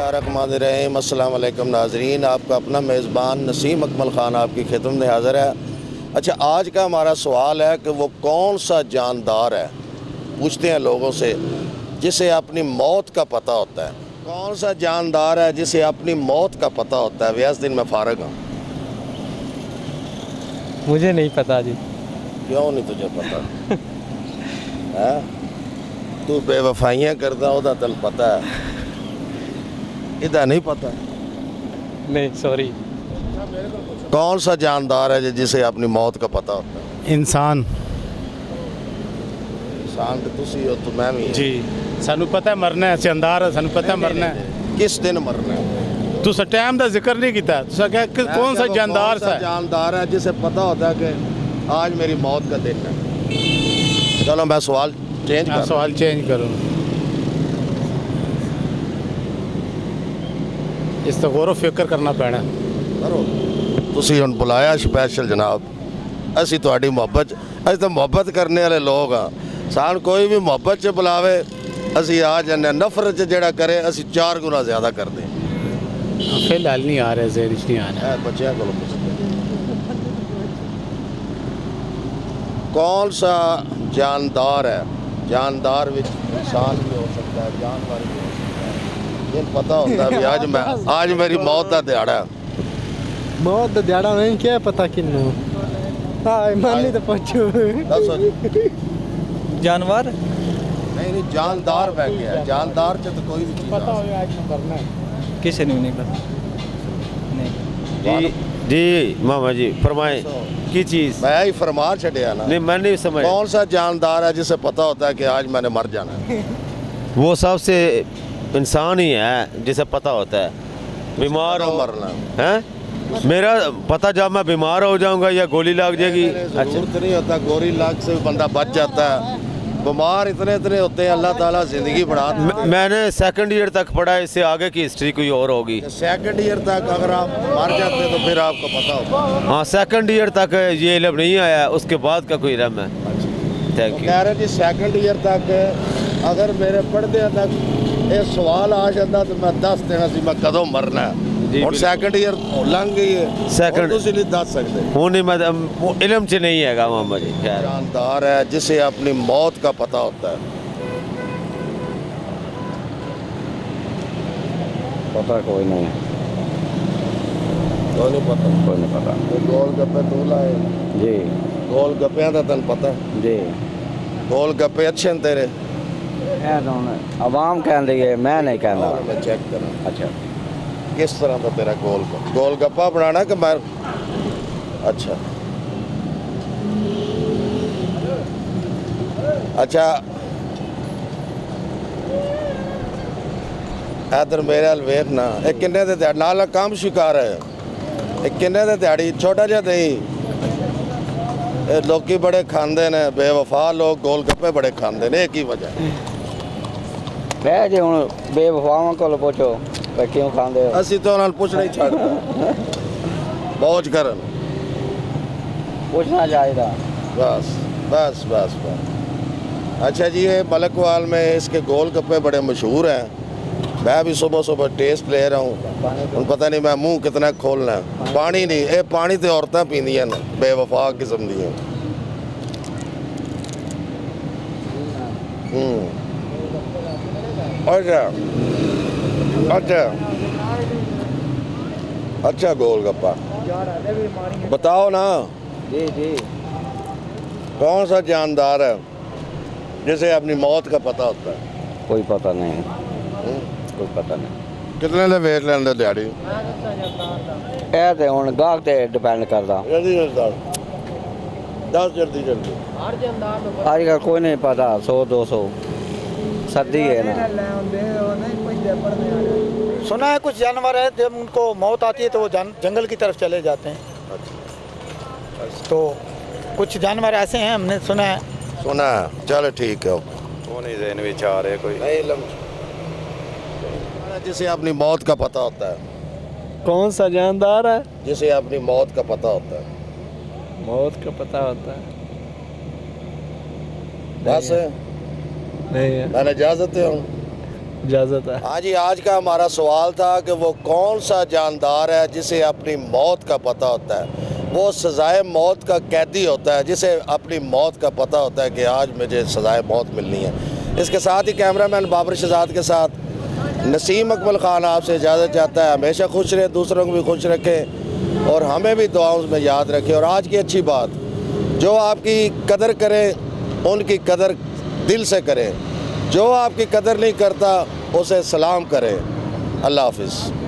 बिस्मिल्लाहिर्रहमानिर्रहीम। अस्सलाम वालेकुम नाज़रीन, आपका अपना मेज़बान नसीम अकमल ख़ान आपकी खिदमत में हाज़िर है। अच्छा, आज का हमारा सवाल है कि वो कौन सा जानदार है, पूछते हैं लोगों से, जिसे अपनी मौत का पता होता है। कौन सा जानदार है जिसे अपनी मौत का पता होता है? व्यास दिन मैं फ़ारिग हूँ। मुझे नहीं पता जी। क्यों नहीं तुझे पता? है तू बेवफाइयाँ करता, उदा तल पता है, इधर नहीं पता। नहीं, सॉरी। कौन सा जानदार है जिसे अपनी मौत का पता होता है? इंसान इंसान तो तुसी हो, तो मैं भी हूं। जी सानू पता है मरना है, जानदार है सानू पता है मरना है। किस दिन मरना है? तुसा टाइम का जिक्र नहीं किया, तुसा क्या कौन सा जानदार सा है? जानदार है जिसे पता होता है कि आज मेरी मौत का दिन है। चलो मैं सवाल चेंज कर सवाल चेंज करो। इस तो गौर फिक्र करना पैना। करो। तुसी हुण बुलाया स्पैशल जनाब, असी तुहाडी मुहब्बत, असी तो मुहब्बत करने वाले लोग हाँ। सान कोई भी मुहब्बत च बुलावे असी आ जाने, नफरत च जेड़ा करे असी 4 गुना ज़्यादा कर दें। फिलहाल नहीं आ रहे, ज़हन च नहीं आ रहा। बच्चों को पुछते कौन सा जानदार है? जानदार विच इंसान भी हो सकता है, जानवर भी हो सकता है। ये पता होता है भी आज मेरी मौत का दिहाड़ा है। बहुत दिहाड़ा नहीं, क्या पता किन्नू। हाँ, मानी तो पूछो। दसो जी। जानवर नहीं, जानदार बह गया। जानदार च तो कोई भी चीज़ पता आ हो आज मरना है। किसी ने नहीं पता। नहीं। जी मामा जी फरमाएं सकती। की चीज़। मैं ही फरमा छड़िया ना। नहीं मैं नहीं समझ। कौन सा जानदार है जिसे पता होता है कि आज मैंने मर जाना है? वो सबसे इंसान ही है जिसे पता होता है बीमार हो मरना हैं। मेरा पता जब मैं बीमार हो जाऊंगा या गोली लग जाएगी। अच्छा, जरूरत नहीं होता, गोली लाग से भी बंदा बच जाता है। बीमार इतने होते हैं, अल्लाह ताला जिंदगी बढ़ा। मैंने सेकंड ईयर तक पढ़ा, इससे आगे की हिस्ट्री कोई और होगी। सेकंड ईयर तक अगर आप मर जाते तो फिर आपको पता होगा। हाँ, सेकंड ईयर तक ये इल्म नहीं आया, उसके बाद का कोई इल्म है। Thank you. कह रहे जी सेकंड ईयर तक अगर मेरे पढ़दे तक ये सवाल आ जाता तो मैं दस देना सी मैं कदों मरना है। जी, और सेकंड ईयर लंघ गई है, सेकंड तुसी नहीं दस सकते। वो नहीं, मैं वो इल्म च नहीं है मामा जी। खैर, जानदार है जिसे अपनी मौत का पता होता है। पता कोई नहीं, कोई नहीं पता। कोई नहीं पता। गोल गप्पे तू लाए? जी गोल गप्पियां का तन पता है? जी गोल गप्पे अच्छे हैं तेरे? आवाम कह रही है, मैं नहीं कहना। मैं चेक करा अच्छा, किस तरह का तेरा गोल गप्पा बनाना कि मैं? अच्छा अच्छा, इधर मेरे हाल वेख ना। एक किन्ने दे दिहाड़ी नाल काम शिकार है। एक किन्ने दे दिहाड़ी छोटा जिहा दही। लोग बड़े खांदे ने, बेवफा लोग गोल गप्पे बड़े खांदे ने, एक ही वजह। मैं जी हूँ बेवफावां को पूछो क्यों खाते हो। असी तो उन्होंने पुछना ही छाड़ता मौज करन। पूछना चाहिए। बस बस बस बस। अच्छा जी, ये मलकवाल में इसके गोल गप्पे बड़े मशहूर हैं। मैं भी सुबह सुबह टेस्ट ले रहा हूँ। पता नहीं मैं मुंह कितना खोलना है। पानी नहीं, ये पानी तो औरतें पींदियां ने, बेवफा किस्म दी। अच्छा अच्छा अच्छा, गोल गप्पा बताओ ना। जी जी, कौन सा जानदार है जिसे अपनी मौत का पता होता है? कोई पता नहीं, कोई पता नहीं। कितने ने वेट लेने दिहाड़ी? ਇਹ ਤੇ ਹੁਣ ਗਾਹਕ ਤੇ ਡਿਪੈਂਡ ਕਰਦਾ। जल्दी जल्दी 10 जल्दी जल्दी। ਅੱਜ ਕੱਲ कोई नहीं पता, 100-200 सर्दी है ना। सुना है कुछ जानवर है जब उनको मौत आती है तो वो जंगल की तरफ चले जाते हैं। तो कुछ जानवर ऐसे हैं, हमने सुना है। सुना है, चलो ठीक है। वो नहीं ज़हन में आ रहे कोई। जिसे अपनी मौत का पता होता है? कौन सा जानदार है? जिसे अपनी मौत का पता होता है। मौत का पता होता है। बस नहीं है। मैंने इजाजत हूँ। इजाज़त है। हाँ जी, आज का हमारा सवाल था कि वो कौन सा जानदार है जिसे अपनी मौत का पता होता है, वो सज़ाए मौत का कैदी होता है जिसे अपनी मौत का पता होता है कि आज मुझे सज़ाए मौत मिलनी है। इसके साथ ही कैमरामैन बाबर शहजाद के साथ नसीम अकमल ख़ान आपसे इजाज़त चाहता है। हमेशा खुश रहे, दूसरों को भी खुश रखें और हमें भी दुआओं में याद रखें। और आज की अच्छी बात, जो आपकी कदर करें उनकी कदर दिल से करें, जो आपकी कदर नहीं करता उसे सलाम करें। अल्लाह हाफिज़।